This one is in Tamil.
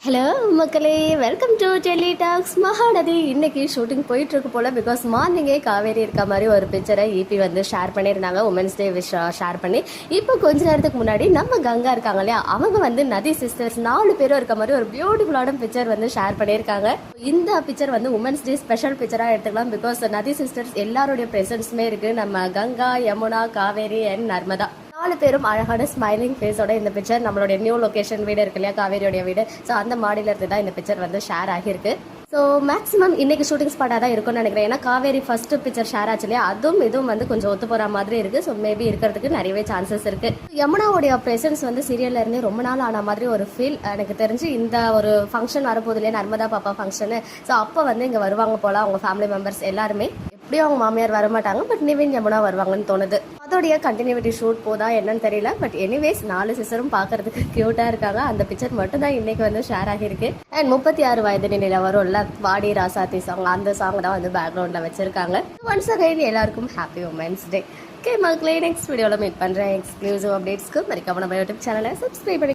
ஹலோ மக்களே, welcome to Delhi talks. Mahanadi இன்னைக்கு ஷூட்டிங் போயிட்டு இருக்கு போல. பிகாஸ் மார்னிங்கே காவேரி இருக்க மாதிரி ஒரு பிக்சரை ஈபி வந்து ஷேர் பண்ணியிருந்தாங்க, உமன்ஸ் டே விஷ் ஷேர் பண்ணி. இப்போ கொஞ்ச நேரத்துக்கு முன்னாடி நம்ம கங்கா இருக்காங்க இல்லையா, அவங்க வந்து நதி சிஸ்டர்ஸ் 4 பேரும் இருக்க மாதிரி ஒரு பியூட்டிஃபுல்லான பிக்சர் வந்து ஷேர் பண்ணியிருக்காங்க. இந்த பிக்சர் வந்து உமன்ஸ் டே ஸ்பெஷல் பிக்சராக எடுத்துக்கலாம். பிகாஸ் நதி சிஸ்டர்ஸ் எல்லாருடைய ப்ரெசன்ஸுமே இருக்கு. நம்ம கங்கா, யமுனா, காவேரி அண்ட் நர்மதா 4 பேரும் அழகான ஸ்மைலிங் ஃபேஸோட இந்த பிக்சர் நம்மளுடைய நியூ லொகேஷன் வீடு இருக்கு இல்லையா, காவேரியோடைய வீடு. ஸோ அந்த மாடியில இருந்து தான் இந்த பிக்சர் வந்து ஷேர் ஆகியிருக்கு. ஸோ மேக்ஸிமம் இன்னைக்கு ஷூட்டிங் ஸ்பாட்டாக தான் இருக்கும்னு நினைக்கிறேன். ஏன்னா காவேரி ஃபர்ஸ்ட் பிக்சர் ஷேர் ஆச்சு இல்லையா, அதுவும் இதுவும் வந்து கொஞ்சம் ஒத்து போகிற மாதிரி இருக்கு. ஸோ மேபி இருக்கிறதுக்கு நிறையவே சான்சஸ் இருக்கு. யமுனாவுடைய ப்ரெசன்ஸ் வந்து சீரியல்ல இருந்தே ரொம்ப நாள் ஆன மாதிரி ஒரு ஃபீல் எனக்கு தெரிஞ்சு. இந்த ஒரு ஃபங்க்ஷன் வரப்போது இல்லையா, நர்மதா பாப்பா ஃபங்க்ஷனு. ஸோ அப்போ வந்து இங்கே வருவாங்க போல அவங்க ஃபேமிலி மெம்பர்ஸ் எல்லாருமே. எப்படியும் அவங்க மாமியார் வரமாட்டாங்க, பட் நிவின் யமுனா வருவாங்கன்னு தோணுது. அதோடைய கண்டினியூட்டி ஷூட் போதா என்னன்னு தெரியல. பட் எனிவேஸ் 4 சிஸ்டரும் பார்க்கறதுக்கு கியூட்டா இருக்காங்க. அந்த பிக்சர் மட்டும் தான் இன்னைக்கு வந்து ஷேர் ஆகியிருக்கு. அண்ட் 36 வயது நிலையில வரும்ல வாடி ராசாத்தி சாங், அந்த சாங் தான் வந்து பேக்ரவுண்ட்ல வச்சிருக்காங்க. ஒன்ஸ் அகைன் எல்லாருக்கும் ஹாப்பி உமன்ஸ் டே. ஓகே மக்களே, நெக்ஸ்ட் வீடியோவில் மீட் பண்ணுறேன். எக்ஸ்க்ளூசிவ் அப்டேட்ஸ்க்கு மறக்காம நம்ம யூடியூப் சேனலை சப்ஸ்கிரைப் பண்ணி